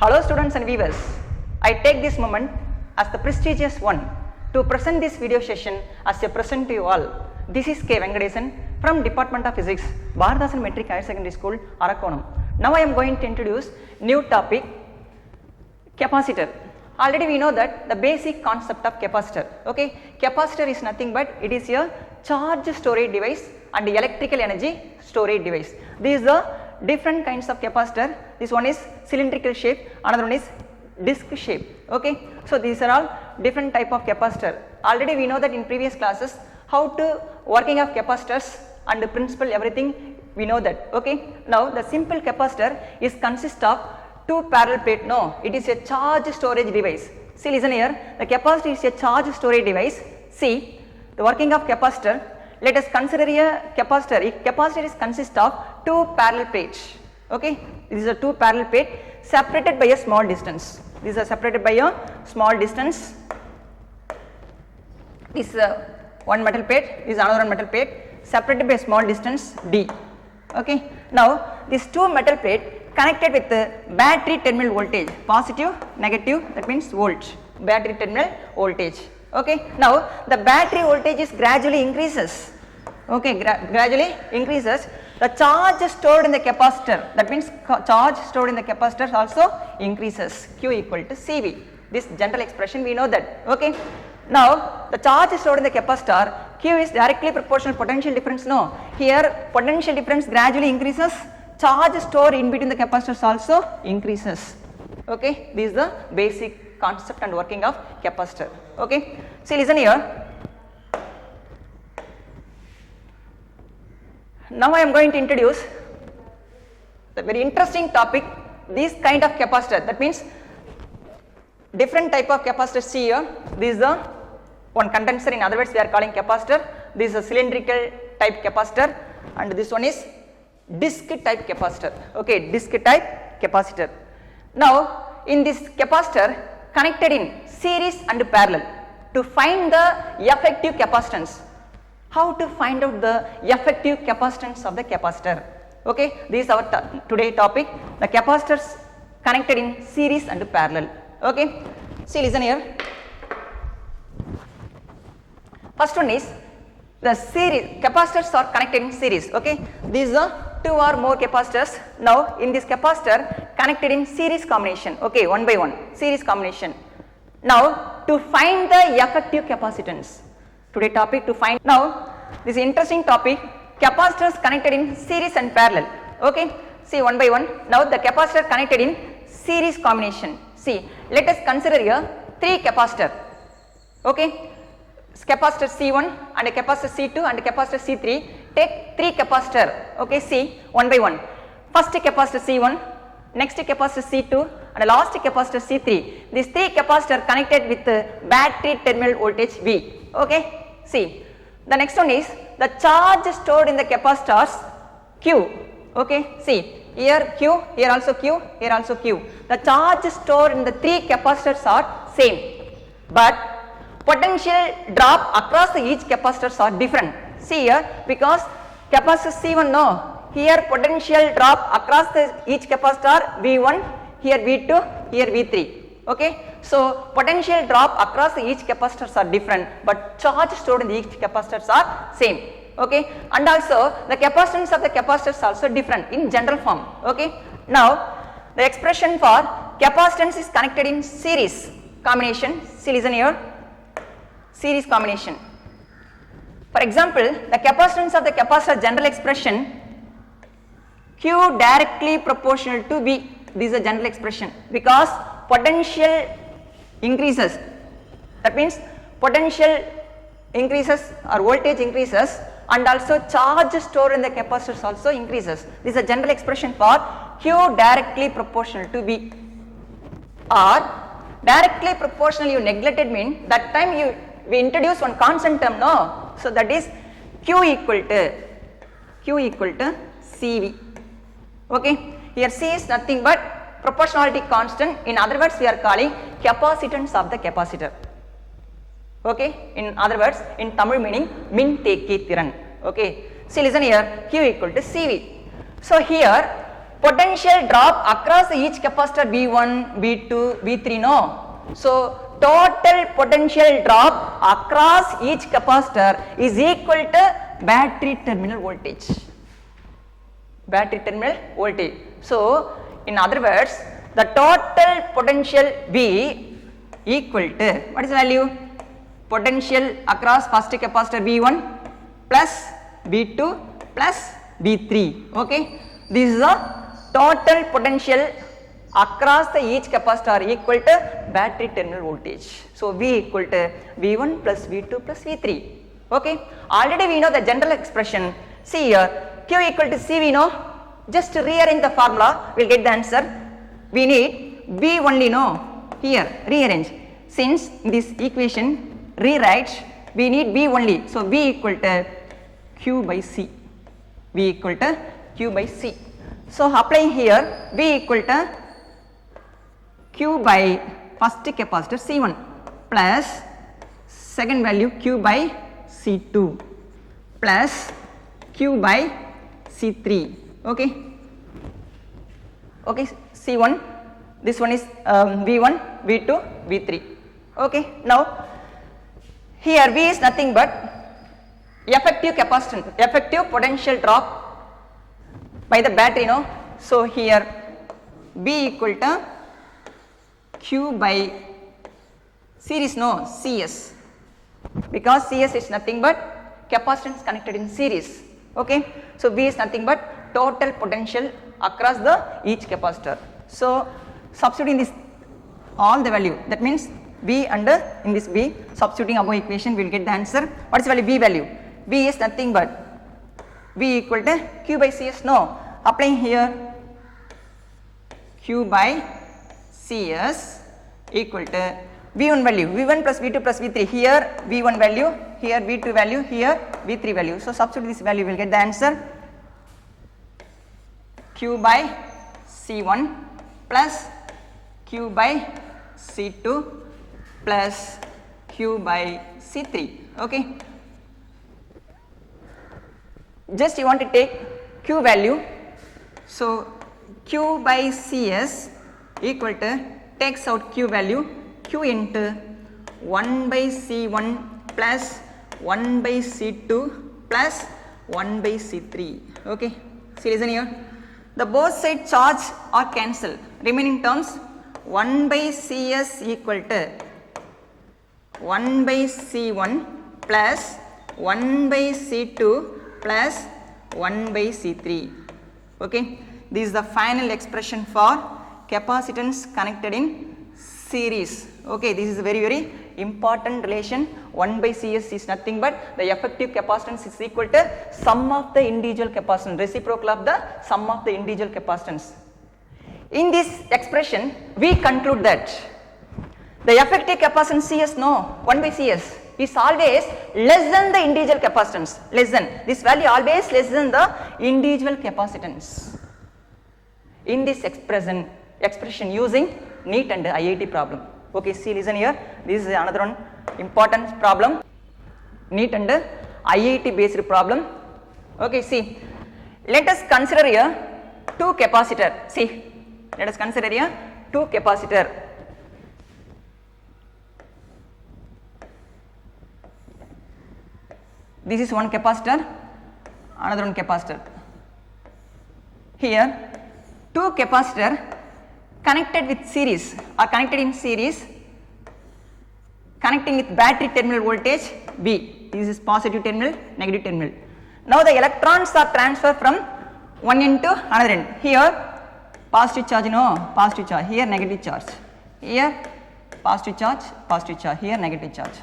Hello students and viewers, I take this moment as the prestigious one to present this video session as a present to you all. This is K. Venkatesan from Department of Physics, Bharathasan Metric Higher Secondary School, Arakonam. Now I am going to introduce new topic, capacitor. Already we know that the basic concept of capacitor. Okay, capacitor is nothing but it is a charge storage device and electrical energy storage device. These are different kinds of capacitor. This one is cylindrical shape, another one is disc shape. Okay, so these are all different type of capacitor. Already we know that in previous classes how to working of capacitors and the principle everything we know that. Okay, now the simple capacitor is consist of two parallel plate. No, it is a charge storage device. See, listen here, the capacitor is a charge storage device. See, the working of capacitor, let us consider a capacitor. A capacitor is consist of two parallel plates. Okay, these are two parallel plates separated by a small distance. These are separated by a small distance. This is one metal plate, this is another one metal plate separated by a small distance d. Okay, now these two metal plate connected with the battery terminal voltage, positive, negative, that means volt, battery terminal voltage. Okay, now the battery voltage is gradually increases. Okay, gradually increases. The charge stored in the capacitor, that means charge stored in the capacitor also increases. Q equal to CV. This general expression we know that. Okay, now the charge stored in the capacitor, Q is directly proportional potential difference. No, here potential difference gradually increases. Charge stored in between the capacitors also increases. Okay, this is the basic concept and working of capacitor. Okay, see, listen here. Now I am going to introduce the very interesting topic, this kind of capacitor. That means different type of capacitor. See here, this is the one condenser, in other words we are calling capacitor. This is a cylindrical type capacitor and this one is disc type capacitor. Okay, disc type capacitor. Now in this capacitor connected in series and parallel, to find the effective capacitance. How to find out the effective capacitance of the capacitor? Okay, this is our today topic, the capacitors connected in series and parallel. Okay, see, listen here. First one is the series, capacitors are connected in series. Okay, these are two or more capacitors. Now in this capacitor connected in series combination. Okay, one by one series combination. Now to find the effective capacitance, today topic to find. Now this is interesting topic, capacitors connected in series and parallel. Okay, see, one by one. Now the capacitor connected in series combination. See, let us consider here three capacitor. Okay, capacitor C1 and a capacitor C2 and a capacitor C3. Take three capacitor. Okay, see, one by one. First capacitor C1, next capacitor C2 and last capacitor C3. These three capacitor connected with the battery terminal voltage V. Okay, see, the next one is the charge stored in the capacitors Q. Okay, see, here Q, here also Q, here also Q. The charge stored in the three capacitors are same, but potential drop across each capacitors are different. See here, because capacitor C1, no, here potential drop across each capacitor V1, here V2, here V3. Okay, so potential drop across each capacitors are different, but charge stored in each capacitors are same. Okay, and also the capacitance of the capacitors also different in general form. Okay, now the expression for capacitance is connected in series combination. See, listen here, series combination. For example, the capacitance of the capacitor general expression Q directly proportional to V. This is a general expression because potential increases, that means potential increases or voltage increases and also charge stored in the capacitors also increases. This is a general expression for Q directly proportional to V. Or directly proportional you neglected mean that time we introduce one constant term, no, so that is Q equal to CV. Okay, here C is nothing but proportionality constant, in other words we are calling capacitance of the capacitor. Okay, in other words in Tamil meaning மின்தேக்கி திறன். Okay, see, listen here, Q equal to CV. So here potential drop across each capacitor V1, V2, V3, no. So total potential drop across each capacitor is equal to battery terminal voltage. Battery terminal voltage. So in other words, the total potential V equal to, what is the value? Potential across first capacitor V1 plus V2 plus V3. Okay, this is the total potential across the each capacitor equal to battery terminal voltage. So V equal to V1 plus V2 plus V3. Okay, already we know the general expression. See here, Q equal to C we know. Just rearrange the formula, we will get the answer. We need V only, no. Here, rearrange. Since this equation rewrite, we need V only. So V equal to Q by C. V equal to Q by C. So applying here, V equal to Q by first capacitor C1 plus second value Q by C2 plus Q by C3. Okay. Okay, C1, this one is V1, V2, V3. Okay, now here V is nothing but effective capacitance, effective potential drop by the battery, no. So here B equal to Q by series, no, CS, because CS is nothing but capacitance connected in series. Okay, so V is nothing but total potential across the each capacitor. So substituting this all the value, that means V under in this V, substituting above equation we will get the answer. What is the value? V value? V is nothing but V equal to Q by CS, no. Applying here Q by CS equal to V1 value, V1 plus V2 plus V3, here V1 value, here V2 value, here V3 value. So substitute this value, we will get the answer. Q by C1 plus Q by C2 plus Q by C3. Okay. Just you want to take Q value. So Q by CS equal to, takes out Q value, Q into 1 by C1 plus 1 by C2 plus 1 by C3. Okay. See, listen here. The both side charge are cancelled. Remaining terms 1 by CS equal to 1 by C1 plus 1 by C2 plus 1 by C3. Okay. This is the final expression for capacitance connected in series. Okay. This is a very important relation. 1 by CS is nothing but the effective capacitance is equal to sum of the individual capacitance, reciprocal of the sum of the individual capacitance. In this expression, we conclude that the effective capacitance CS, no, 1 by CS is always less than the individual capacitance, less than, this value always less than the individual capacitance. In this expression using NEET and IIT problem. Okay, see, listen here, this is another one important problem, NEET and IIT based problem. Okay, see, let us consider here two capacitor. See, let us consider here two capacitor. This is one capacitor, another one capacitor. Here two capacitor connected with series or connected in series, connecting with battery terminal voltage V. This is positive terminal, negative terminal. Now the electrons are transferred from one end to another end. Here positive charge, no, positive charge, here negative charge, here positive charge, here negative charge.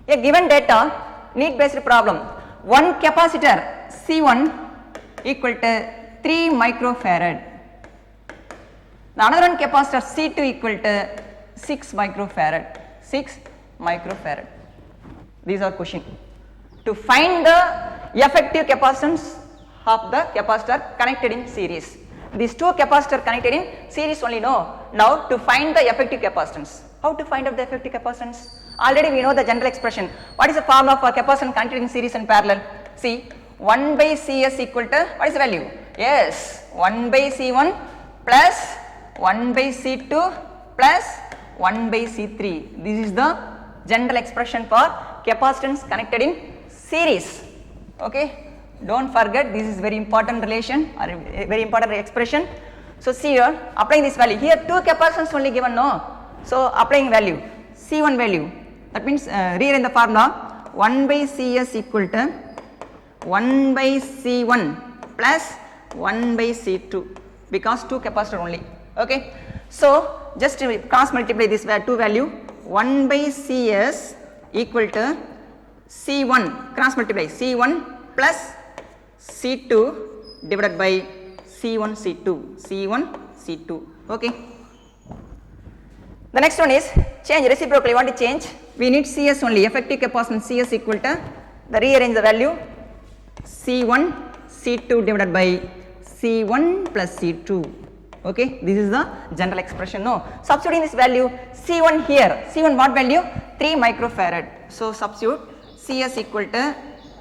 A given data, NEET based problem, one capacitor C1 equal to 3 microfarad. The another one capacitor C2 equal to 6 microfarad. 6 microfarad. These are question. To find the effective capacitance of the capacitor connected in series. These two capacitor connected in series only, no. Now to find the effective capacitance. How to find out the effective capacitance? Already we know the general expression. What is the formula for capacitance connected in series and parallel? See, 1 by CS equal to, what is the value? Yes, 1 by C1 plus 1 by C2 plus 1 by C3. This is the general expression for capacitance connected in series. Okay, don't forget, this is very important relation or very important expression. So see here, applying this value, here two capacitance only given, no. So applying value, C1 value, that means rearrange the formula, 1 by Cs equal to 1 by C1 plus 1 by C2, because two capacitor only. Okay, so just cross multiply this two value, 1 by Cs equal to C1, cross multiply C1 plus C2 divided by C1 C2, C1 C2. Okay, the next one is change reciprocally. Want to change, we need Cs only, effective capacitance Cs equal to, the rearrange the value, C1 C2 divided by C1 plus C2. Okay, this is the general expression. No, substituting this value, C1 here, C1 what value, 3 microfarad. So substitute Cs equal to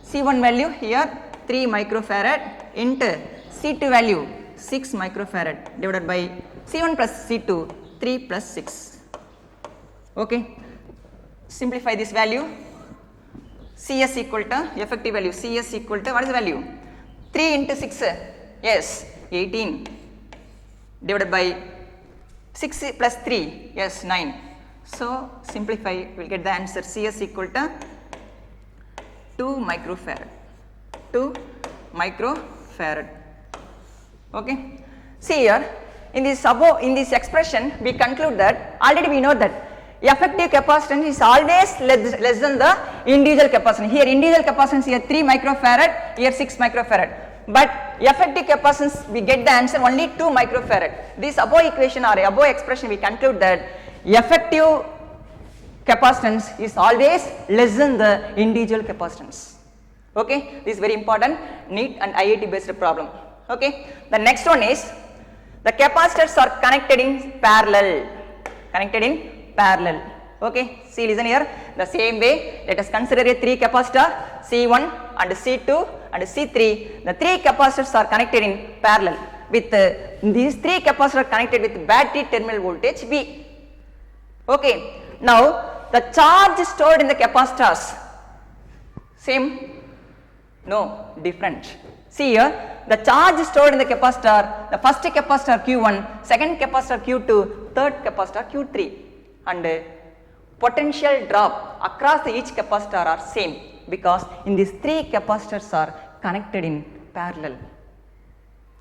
C1 value here 3 microfarad into C2 value 6 microfarad divided by C1 plus C2 3 plus 6. Okay, simplify this value, Cs equal to effective value, Cs equal to what is the value, 3 into 6, yes 18 divided by 6 plus 3, yes 9. So simplify, we will get the answer, Cs equal to 2 microfarad, 2 microfarad. Okay, see here in this expression we conclude that already we know that effective capacitance is always less than the individual capacitance. Here individual capacitance here 3 microfarad, here 6 microfarad, but effective capacitance we get the answer only 2 microfarad. This above equation or above expression we conclude that effective capacitance is always less than the individual capacitance. Okay, this is very important NEET and IIT based problem. Okay, the next one is the capacitors are connected in parallel, Okay, see, listen here, the same way let us consider a 3 capacitor C1 and C2 and C3. The 3 capacitors are connected in parallel with these 3 capacitors connected with battery terminal voltage V. Okay, now the charge stored in the capacitors same, no, different. See here, the charge stored in the capacitor, the first capacitor Q1, second capacitor Q2, third capacitor Q3, and potential drop across each capacitor are same, because in these 3 capacitors are connected in parallel.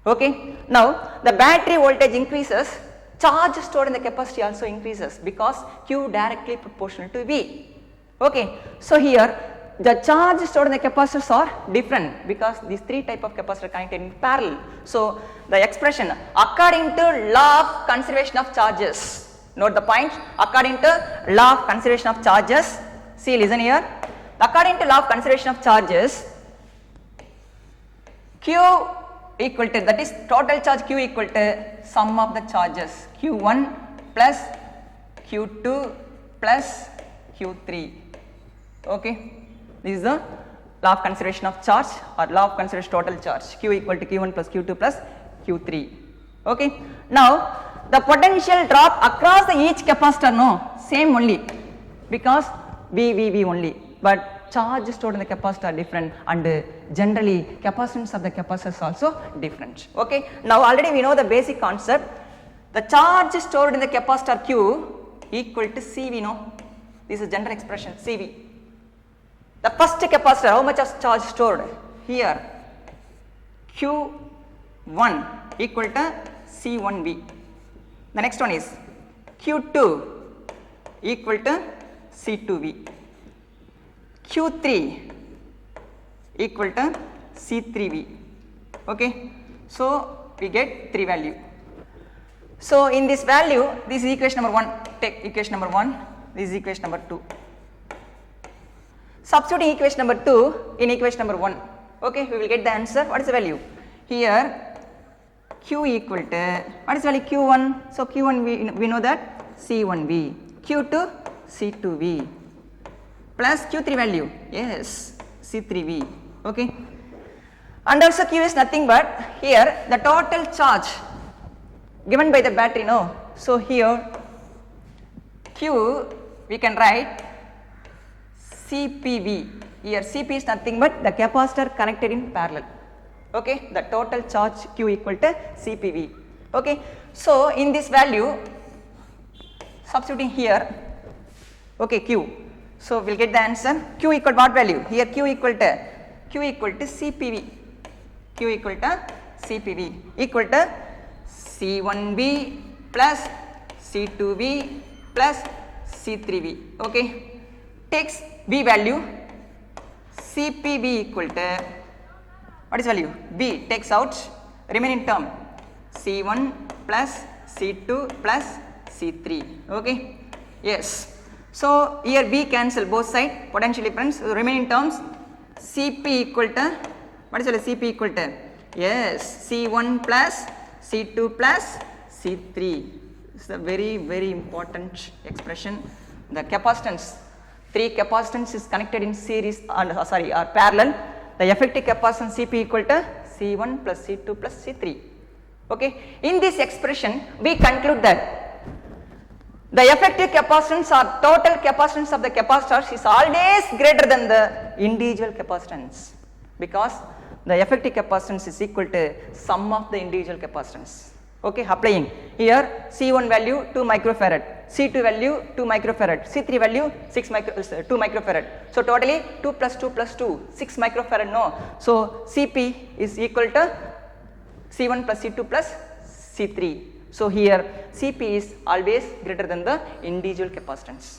Okay, now the battery voltage increases, charge stored in the capacitor also increases, because Q directly proportional to V. Okay, so here the charge stored in the capacitors are different, because these 3 type of capacitors are connected in parallel. So the expression according to law of conservation of charges, note the point, according to law of conservation of charges, see, listen here, according to law of conservation of charges, Q equal to, that is total charge Q equal to sum of the charges Q1 plus Q2 plus Q3. Okay, this is the law of conservation of charge or law of conservation total charge, Q equal to Q1 plus Q2 plus Q3. Okay, now the potential drop across each capacitor, no, same only, because V only, but charge stored in the capacitor are different, and generally capacitance of the capacitors also different. Okay, now already we know the basic concept, the charge stored in the capacitor Q equal to CV, no, this is general expression CV. The first capacitor, how much of charge stored? Here Q1 equal to C1V. The next one is Q2 equal to C2V. Q3 equal to C3V. Okay, so we get 3 value. So in this value, this is equation number 1, take equation number 1, this is equation number 2. Substituting equation number 2 in equation number 1, okay, we will get the answer. What is the value? Here Q equal to, what is the value Q1? So Q1 we know that C1V, Q2 C2V plus Q3 value, yes, C3V. Okay, And also Q is nothing but here the total charge given by the battery, no. So here Q we can write CPV. Here Cp is nothing but the capacitor connected in parallel. Okay, the total charge Q equal to CPV. Okay, so in this value substituting here, okay, Q. So we'll get the answer. Q equal what value? Here Q equal to CPV. Q equal to CPV equal to C1V plus C2V plus C3V. Okay, takes V value. CPV equal to what is value? V takes out remaining term C1 plus C2 plus C3. Okay, yes. So here V cancel both side, potential difference. So remaining terms Cp equal to what is Cp equal to? Yes, C1 plus C2 plus C3. It's a very important expression. The capacitance, 3 capacitance is connected in series or parallel. The effective capacitance Cp equal to C1 plus C2 plus C3. Okay, in this expression we conclude that the effective capacitance or total capacitance of the capacitors is always greater than the individual capacitance, because the effective capacitance is equal to sum of the individual capacitance. Okay, applying here C1 value 2 microfarad, C2 value 2 microfarad, C3 value 2 microfarad. So totally 2 plus 2 plus 2, 6 microfarad, no. So Cp is equal to C1 plus C2 plus C3. So here Cp is always greater than the individual capacitance.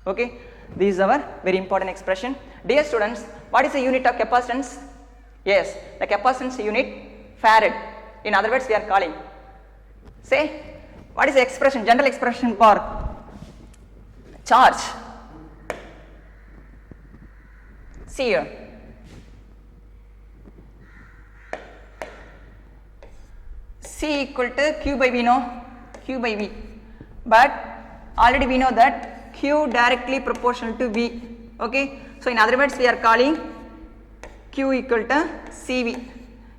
Okay, this is our very important expression. Dear students, what is the unit of capacitance? Yes, the capacitance unit farad. In other words, we are calling. Say, what is the expression, general expression for charge? See here. C equal to Q by V, no? Q by V. But already we know that Q directly proportional to V. Okay. So in other words, we are calling Q equal to CV.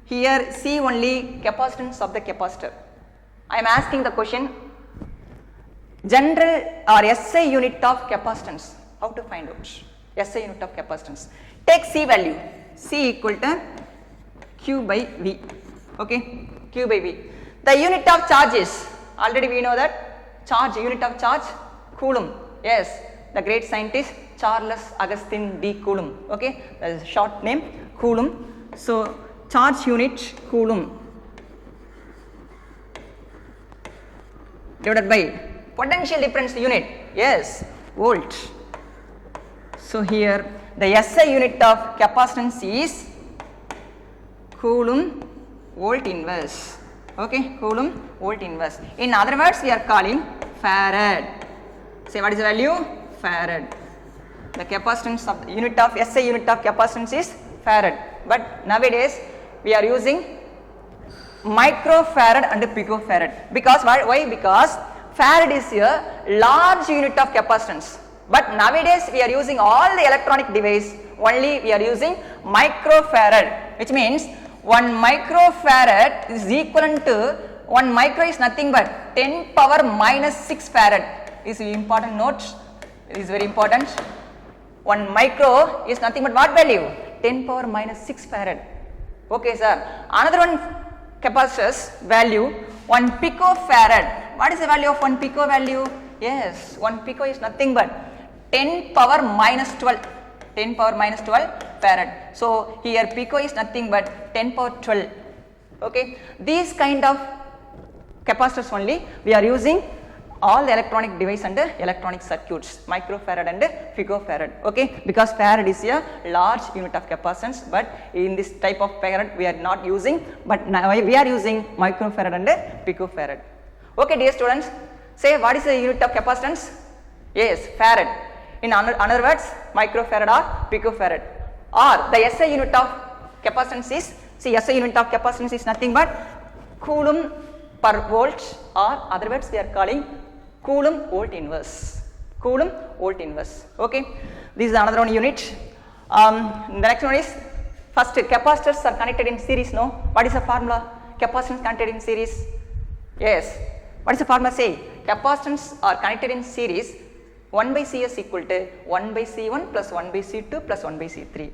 Here C only capacitance of the capacitor. I am asking the question, general or SI unit of capacitance. How to find out? SI unit of capacitance. Take C value. C equal to Q by V. Okay. Q by V. The unit of charge is, already we know that charge, unit of charge, Coulomb. Yes, the great scientist Charles Augustin D. Coulomb. Okay, that is a short name, Coulomb. So charge unit Coulomb divided by potential difference unit. Yes, volt. So here the SI unit of capacitance is Coulomb volt inverse. Okay, Coulomb volt inverse. In other words, we are calling farad. Say what is the value? Farad. The capacitance of the unit of SI unit of capacitance is farad. But nowadays we are using microfarad and picofarad. Because why? Because farad is a large unit of capacitance. But nowadays we are using all the electronic device, only we are using microfarad, which means 1 microfarad is equivalent to 1 micro is nothing but 10 power minus 6 farad. Is important note. It is very important. 1 micro is nothing but what value? 10 power minus 6 farad. Okay, sir. Another one capacitor's value 1 picofarad. What is the value of 1 pico value? Yes, 1 pico is nothing but 10 power minus 12. 10 power minus 12 farad. So here pico is nothing but 10 power 12. Okay, these kind of capacitors only we are using all the electronic device and electronic circuits, microfarad and picofarad. Okay, because farad is a large unit of capacitance, but in this type of farad we are not using, but now we are using microfarad and picofarad. Okay, dear students, say what is the unit of capacitance? Yes, farad. In other words, microfarad or picofarad. Or the SI unit of capacitance is, see, SI unit of capacitance is nothing but Coulomb per volt, or other words we are calling Coulomb volt inverse. Coulomb volt inverse. Okay, this is another one unit. The next one is First, capacitors are connected in series, no? What is the formula? Capacitance connected in series? Yes. What is the formula say? Capacitance are connected in series, 1 by Cs equal to 1 by C1 plus 1 by C2 plus 1 by C3.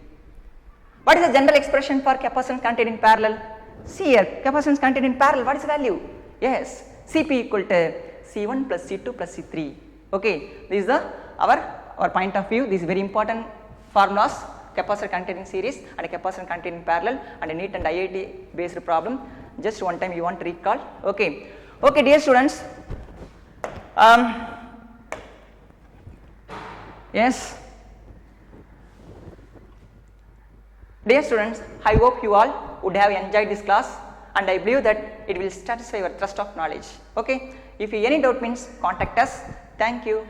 What is the general expression for capacitance connected in parallel? See here, capacitance connected in parallel, what is the value? Yes, Cp equal to C1 plus C2 plus C3. Okay, this is the our point of view. This is very important formulas, capacitor connected in series and capacitor connected in parallel, and a NEET and IIT based problem. Just one time you want to recall. Okay, okay, dear students. Yes. Dear students, I hope you all would have enjoyed this class, and I believe that it will satisfy your thirst of knowledge. Okay, if you any doubt means contact us. Thank you.